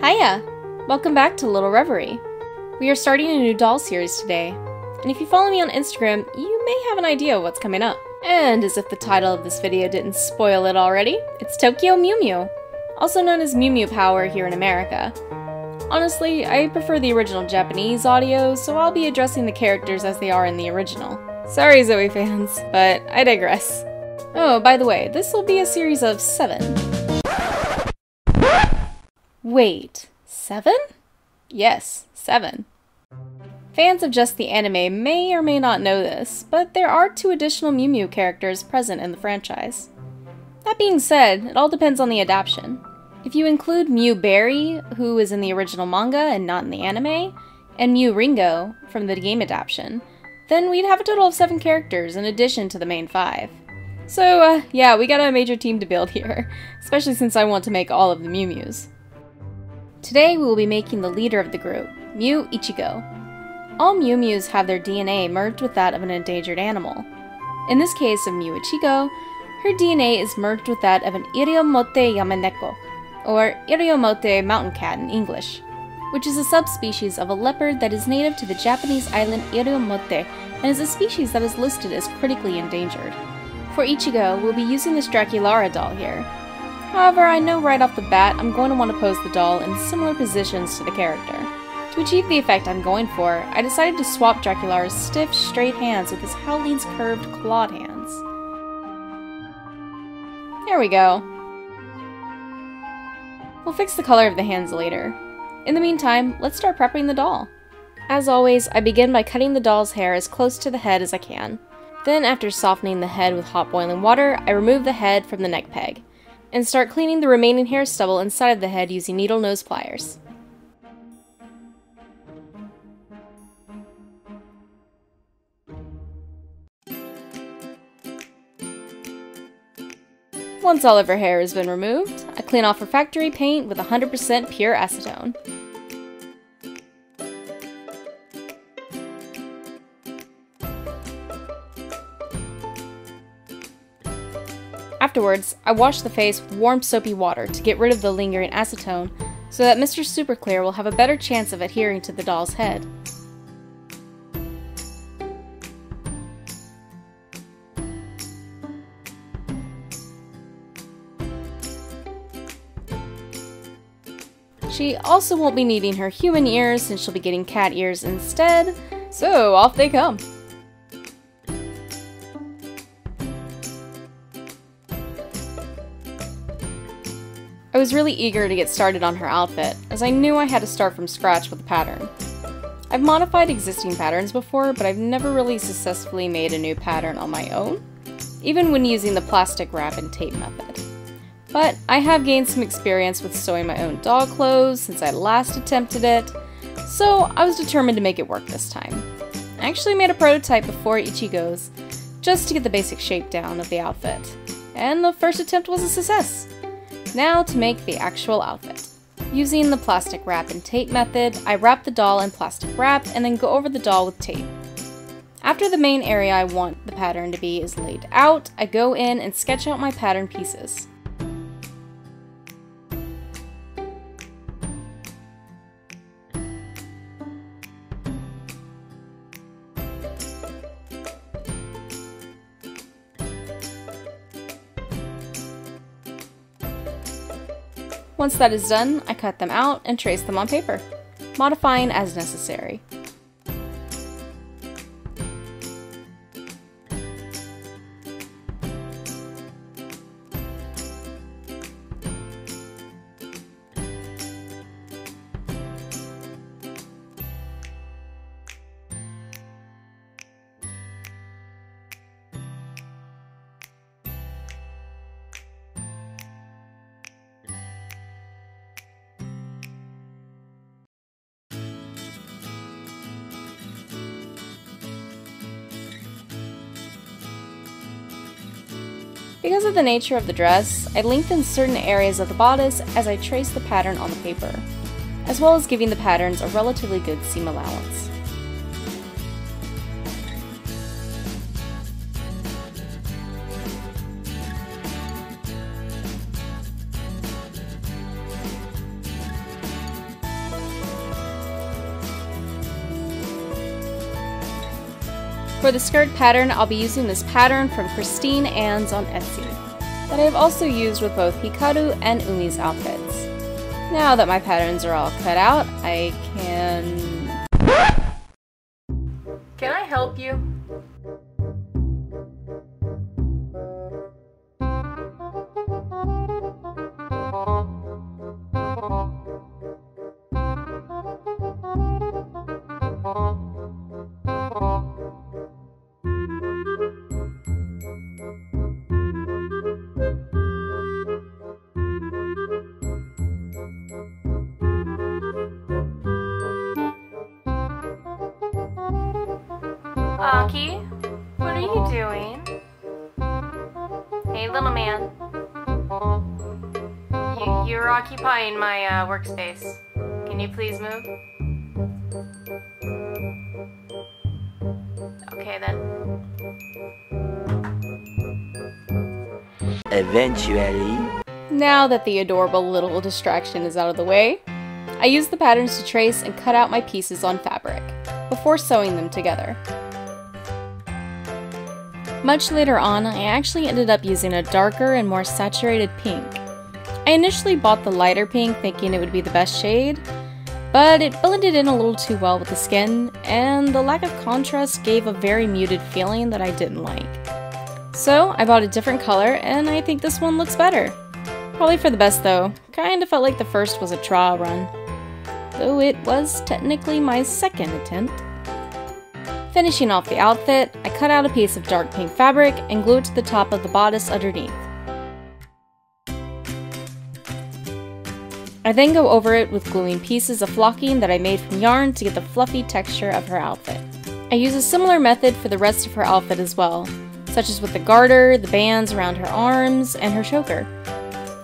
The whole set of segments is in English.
Hiya! Welcome back to Little Reverie. We are starting a new doll series today, and if you follow me on Instagram, you may have an idea of what's coming up. And as if the title of this video didn't spoil it already, it's Tokyo Mew Mew, also known as Mew Mew Power here in America. Honestly, I prefer the original Japanese audio, so I'll be addressing the characters as they are in the original. Sorry Zoe fans, but I digress. Oh, by the way, this will be a series of 7. Wait, 7? Yes, 7. Fans of just the anime may or may not know this, but there are 2 additional Mew Mew characters present in the franchise. That being said, it all depends on the adaptation. If you include Mew Berry, who is in the original manga and not in the anime, and Mew Ringo from the game adaptation, then we'd have a total of 7 characters in addition to the main 5. So, yeah, we got a major team to build here, especially since I want to make all of the Mew Mews. Today we will be making the leader of the group, Mew Ichigo. All Mew Mews have their DNA merged with that of an endangered animal. In this case of Mew Ichigo, her DNA is merged with that of an Iriomote Yamaneko, or Iriomote mountain cat in English, which is a subspecies of a leopard that is native to the Japanese island Iriomote and is a species that is listed as critically endangered. For Ichigo, we'll be using this Draculara doll here. However, I know right off the bat I'm going to want to pose the doll in similar positions to the character. To achieve the effect I'm going for, I decided to swap Draculara's stiff, straight hands with his Howling's curved, clawed hands. There we go. We'll fix the color of the hands later. In the meantime, let's start prepping the doll. As always, I begin by cutting the doll's hair as close to the head as I can. Then, after softening the head with hot boiling water, I remove the head from the neck peg, and start cleaning the remaining hair stubble inside of the head using needle nose pliers. Once all of her hair has been removed, I clean off her factory paint with 100% pure acetone. Afterwards, I wash the face with warm soapy water to get rid of the lingering acetone so that Mr. Super Clear will have a better chance of adhering to the doll's head. She also won't be needing her human ears since she'll be getting cat ears instead, so off they come! I was really eager to get started on her outfit, as I knew I had to start from scratch with a pattern. I've modified existing patterns before, but I've never really successfully made a new pattern on my own, even when using the plastic wrap and tape method. But I have gained some experience with sewing my own doll clothes since I last attempted it, so I was determined to make it work this time. I actually made a prototype before Ichigo's, just to get the basic shape down of the outfit, and the first attempt was a success. Now to make the actual outfit. Using the plastic wrap and tape method, I wrap the doll in plastic wrap and then go over the doll with tape. After the main area I want the pattern to be is laid out, I go in and sketch out my pattern pieces. Once that is done, I cut them out and trace them on paper, modifying as necessary. Because of the nature of the dress, I lengthened certain areas of the bodice as I traced the pattern on the paper, as well as giving the patterns a relatively good seam allowance. For the skirt pattern, I'll be using this pattern from Christine Ann's on Etsy, that I have also used with both Hikaru and Umi's outfits. Now that my patterns are all cut out, I can... Can I help you? Aki, what are you doing? Hey, little man. You're occupying my workspace. Can you please move? Okay then. Eventually. Now that the adorable little distraction is out of the way, I use the patterns to trace and cut out my pieces on fabric, before sewing them together. Much later on, I actually ended up using a darker and more saturated pink. I initially bought the lighter pink thinking it would be the best shade, but it blended in a little too well with the skin, and the lack of contrast gave a very muted feeling that I didn't like. So I bought a different color, and I think this one looks better. Probably for the best though. Kinda felt like the first was a trial run, though it was technically my second attempt. Finishing off the outfit, I cut out a piece of dark pink fabric and glued it to the top of the bodice underneath. I then go over it with gluing pieces of flocking that I made from yarn to get the fluffy texture of her outfit. I use a similar method for the rest of her outfit as well, such as with the garter, the bands around her arms, and her choker.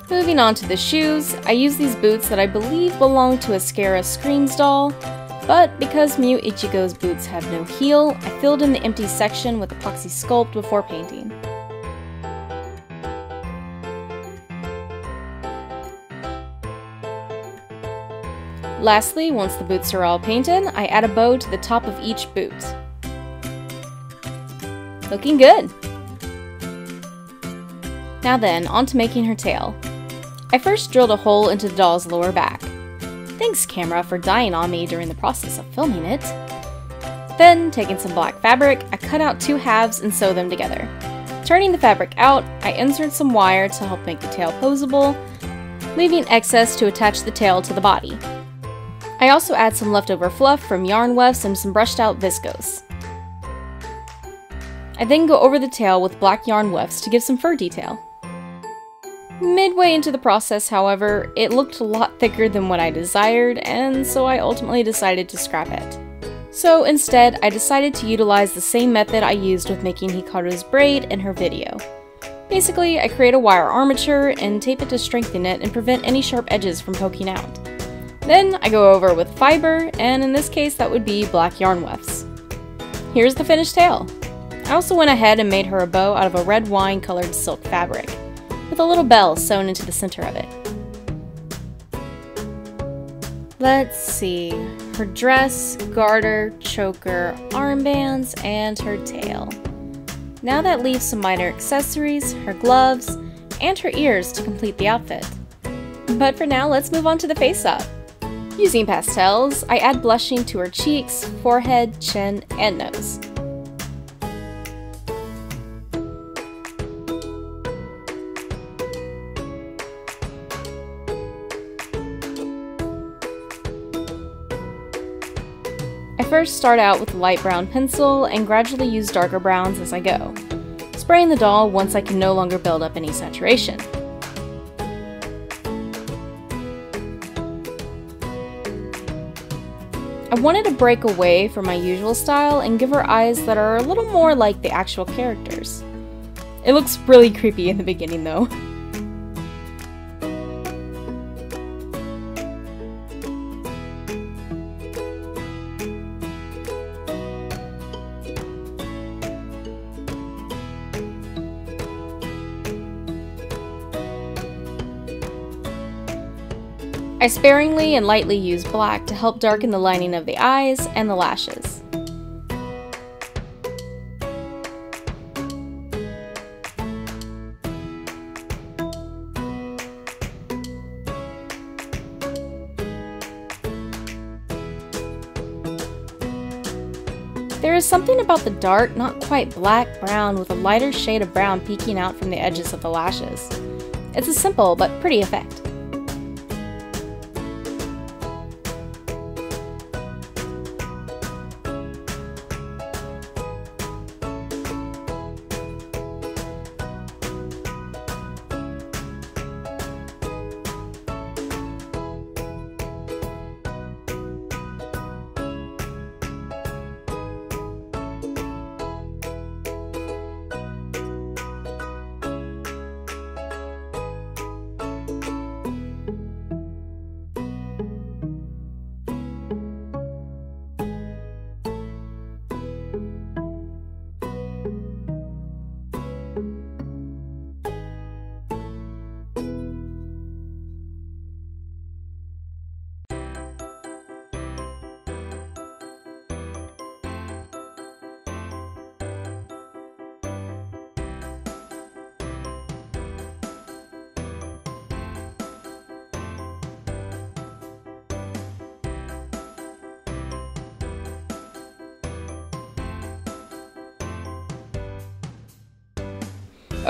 Moving on to the shoes, I use these boots that I believe belong to a Scara Screams doll, but because Mew Ichigo's boots have no heel, I filled in the empty section with epoxy sculpt before painting. Lastly, once the boots are all painted, I add a bow to the top of each boot. Looking good! Now then, on to making her tail. I first drilled a hole into the doll's lower back. Thanks, camera, for dying on me during the process of filming it. Then, taking some black fabric, I cut out two halves and sew them together. Turning the fabric out, I insert some wire to help make the tail posable, leaving excess to attach the tail to the body. I also add some leftover fluff from yarn wefts and some brushed out viscose. I then go over the tail with black yarn wefts to give some fur detail. Midway into the process, however, it looked a lot thicker than what I desired, and so I ultimately decided to scrap it. So instead, I decided to utilize the same method I used with making Hikaru's braid in her video. Basically, I create a wire armature and tape it to strengthen it and prevent any sharp edges from poking out. Then I go over with fiber, and in this case that would be black yarn wefts. Here's the finished tail. I also went ahead and made her a bow out of a red wine colored silk fabric, with a little bell sewn into the center of it. Let's see, her dress, garter, choker, armbands, and her tail. Now that leaves some minor accessories, her gloves, and her ears to complete the outfit. But for now, let's move on to the face-up. Using pastels, I add blushing to her cheeks, forehead, chin, and nose. I first start out with a light brown pencil and gradually use darker browns as I go, spraying the doll once I can no longer build up any saturation. I wanted to break away from my usual style and give her eyes that are a little more like the actual characters. It looks really creepy in the beginning though. I sparingly and lightly use black to help darken the lining of the eyes and the lashes. There is something about the dark, not quite black-brown with a lighter shade of brown peeking out from the edges of the lashes. It's a simple but pretty effect.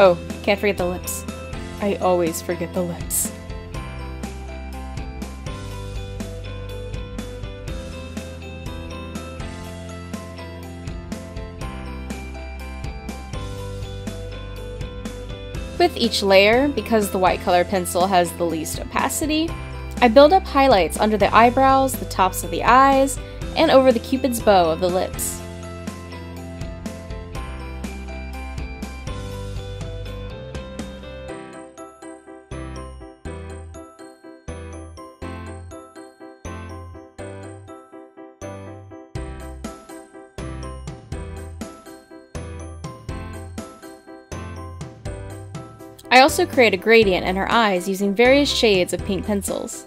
Oh, can't forget the lips. I always forget the lips. With each layer, because the white color pencil has the least opacity, I build up highlights under the eyebrows, the tops of the eyes, and over the cupid's bow of the lips. I also create a gradient in her eyes using various shades of pink pencils.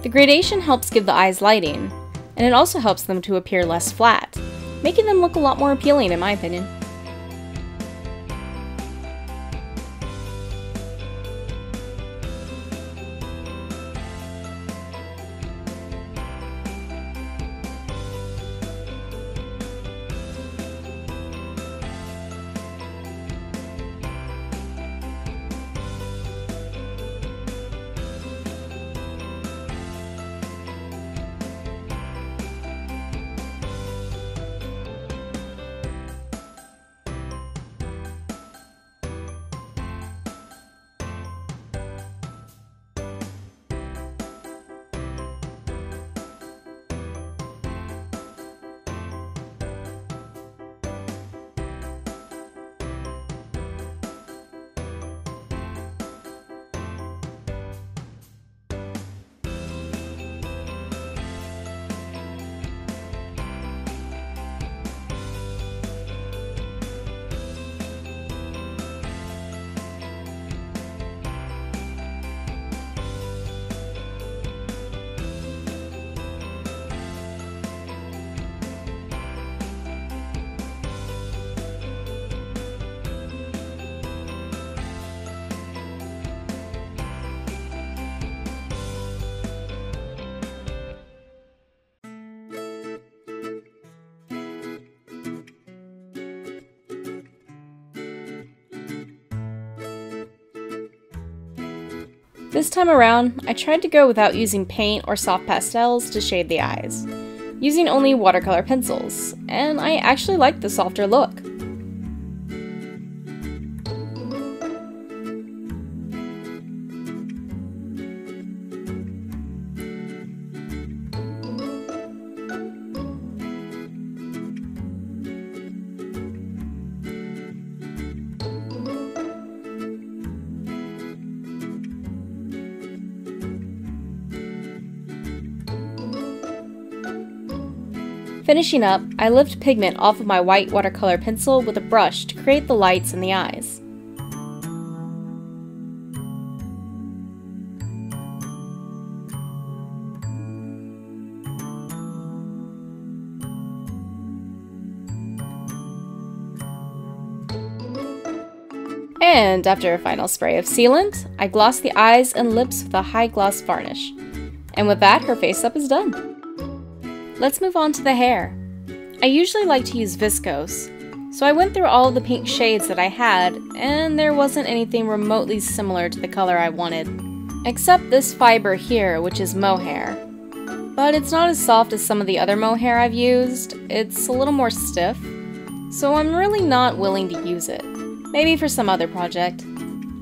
The gradation helps give the eyes lighting, and it also helps them to appear less flat, making them look a lot more appealing in my opinion. This time around, I tried to go without using paint or soft pastels to shade the eyes, using only watercolor pencils, and I actually liked the softer look. Finishing up, I lift pigment off of my white watercolor pencil with a brush to create the lights in the eyes. And after a final spray of sealant, I gloss the eyes and lips with a high gloss varnish. And with that, her face up is done. Let's move on to the hair. I usually like to use viscose, so I went through all of the pink shades that I had, and there wasn't anything remotely similar to the color I wanted. Except this fiber here, which is mohair. But it's not as soft as some of the other mohair I've used, it's a little more stiff, so I'm really not willing to use it. Maybe for some other project.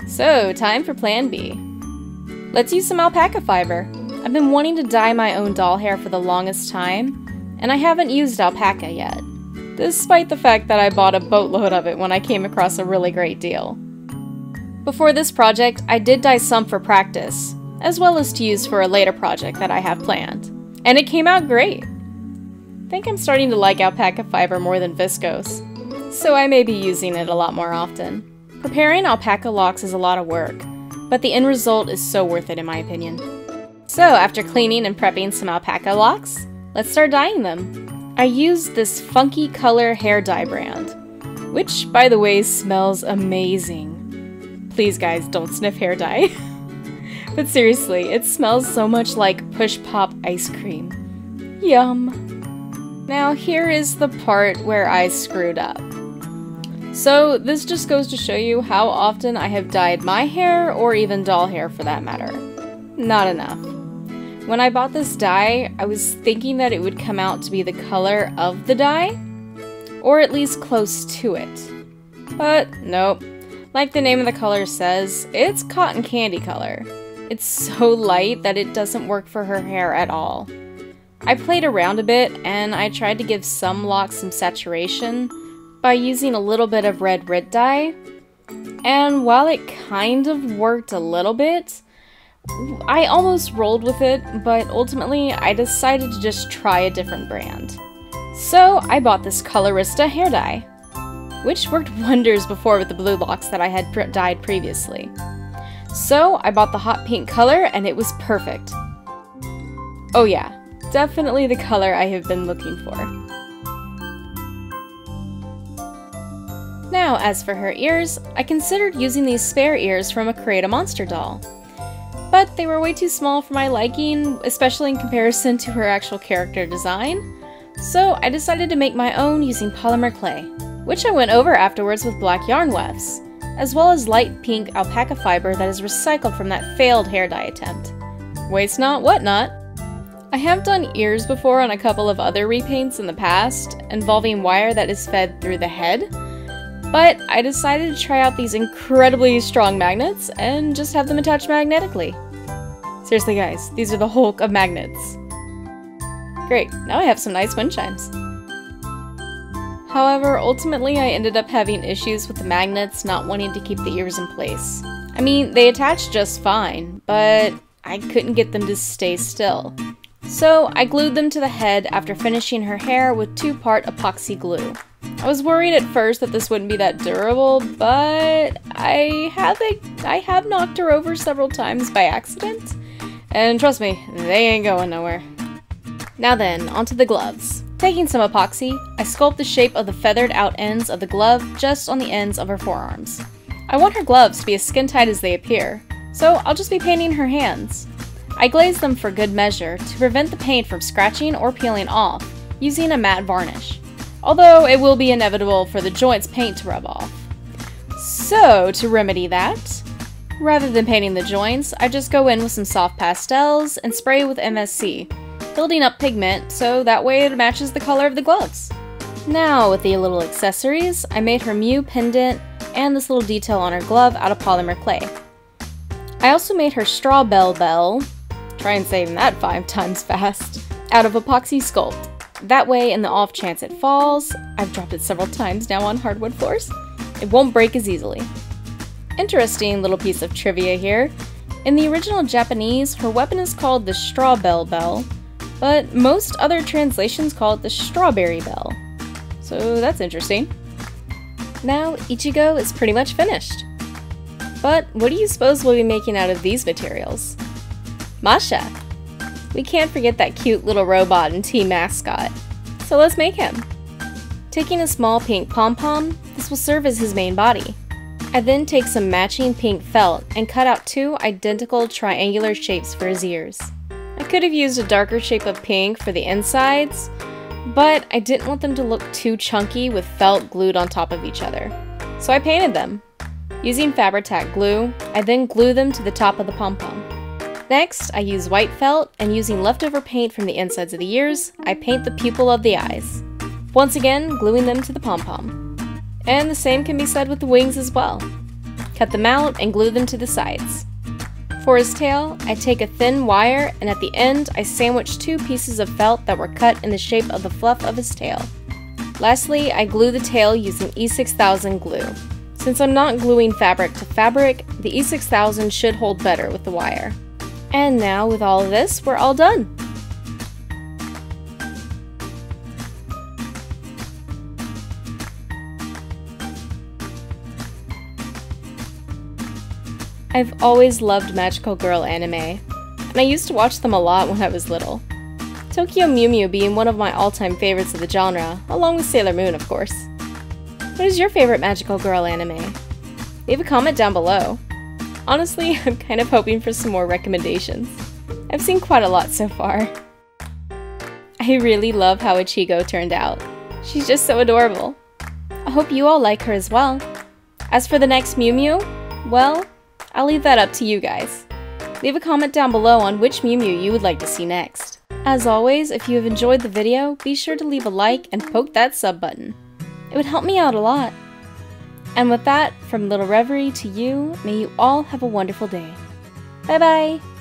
So, time for plan B. Let's use some alpaca fiber. I've been wanting to dye my own doll hair for the longest time, and I haven't used alpaca yet, despite the fact that I bought a boatload of it when I came across a really great deal. Before this project, I did dye some for practice, as well as to use for a later project that I have planned, and it came out great. I think I'm starting to like alpaca fiber more than viscose, so I may be using it a lot more often. Preparing alpaca locks is a lot of work, but the end result is so worth it in my opinion. So after cleaning and prepping some alpaca locks, let's start dyeing them. I used this Funky Color hair dye brand, which by the way smells amazing. Please guys, don't sniff hair dye. But seriously, it smells so much like Push Pop ice cream. Yum. Now here is the part where I screwed up. So this just goes to show you how often I have dyed my hair, or even doll hair for that matter. Not enough. When I bought this dye, I was thinking that it would come out to be the color of the dye, or at least close to it. But nope. Like the name of the color says, it's cotton candy color. It's so light that it doesn't work for her hair at all. I played around a bit and I tried to give some locks some saturation by using a little bit of red dye, and while it kind of worked a little bit, I almost rolled with it, but ultimately I decided to just try a different brand. So I bought this Colorista hair dye, which worked wonders before with the blue locks that I had dyed previously. So I bought the hot pink color and it was perfect. Oh yeah, definitely the color I have been looking for. Now, as for her ears, I considered using these spare ears from a Create a Monster doll. But they were way too small for my liking, especially in comparison to her actual character design. So I decided to make my own using polymer clay, which I went over afterwards with black yarn wefts, as well as light pink alpaca fiber that is recycled from that failed hair dye attempt. Waste not, what not. I have done ears before on a couple of other repaints in the past, involving wire that is fed through the head, but I decided to try out these incredibly strong magnets and just have them attached magnetically. Seriously guys, these are the Hulk of magnets. Great, now I have some nice wind chimes. However, ultimately I ended up having issues with the magnets not wanting to keep the ears in place. I mean, they attached just fine, but I couldn't get them to stay still. So I glued them to the head after finishing her hair with 2-part epoxy glue. I was worried at first that this wouldn't be that durable, but I have knocked her over several times by accident, and trust me, they ain't going nowhere. Now then, onto the gloves. Taking some epoxy, I sculpt the shape of the feathered out ends of the glove just on the ends of her forearms. I want her gloves to be as skin tight as they appear, so I'll just be painting her hands. I glaze them for good measure to prevent the paint from scratching or peeling off, using a matte varnish, although it will be inevitable for the joints paint to rub off. So, to remedy that, rather than painting the joints, I just go in with some soft pastels and spray with MSC, building up pigment so that way it matches the color of the gloves. Now, with the little accessories, I made her Mew pendant and this little detail on her glove out of polymer clay. I also made her straw bell, try and saying that 5 times fast, out of epoxy sculpt. That way, in the off chance it falls, I've dropped it several times now on hardwood floors, it won't break as easily. Interesting little piece of trivia here. In the original Japanese, her weapon is called the straw bell, but most other translations call it the strawberry bell. So that's interesting. Now, Ichigo is pretty much finished. But what do you suppose we'll be making out of these materials? Masha! We can't forget that cute little robot and tea mascot. So let's make him. Taking a small pink pom-pom, this will serve as his main body. I then take some matching pink felt and cut out 2 identical triangular shapes for his ears. I could have used a darker shape of pink for the insides, But I didn't want them to look too chunky with felt glued on top of each other. So I painted them. Using Fabri-Tac glue, I then glue them to the top of the pom-pom. Next, I use white felt, and using leftover paint from the insides of the ears, I paint the pupil of the eyes. Once again, gluing them to the pom-pom. And the same can be said with the wings as well. Cut them out and glue them to the sides. For his tail, I take a thin wire, and at the end, I sandwich 2 pieces of felt that were cut in the shape of the fluff of his tail. Lastly, I glue the tail using E6000 glue. Since I'm not gluing fabric to fabric, the E6000 should hold better with the wire. And now, with all of this, we're all done! I've always loved magical girl anime, and I used to watch them a lot when I was little. Tokyo Mew Mew being one of my all-time favorites of the genre, along with Sailor Moon, of course. What is your favorite magical girl anime? Leave a comment down below. Honestly, I'm kind of hoping for some more recommendations. I've seen quite a lot so far. I really love how Ichigo turned out. She's just so adorable. I hope you all like her as well. As for the next Mew Mew, well, I'll leave that up to you guys. Leave a comment down below on which Mew Mew you would like to see next. As always, if you have enjoyed the video, be sure to leave a like and poke that sub button. It would help me out a lot. And with that, from Little Reverie to you, may you all have a wonderful day. Bye bye!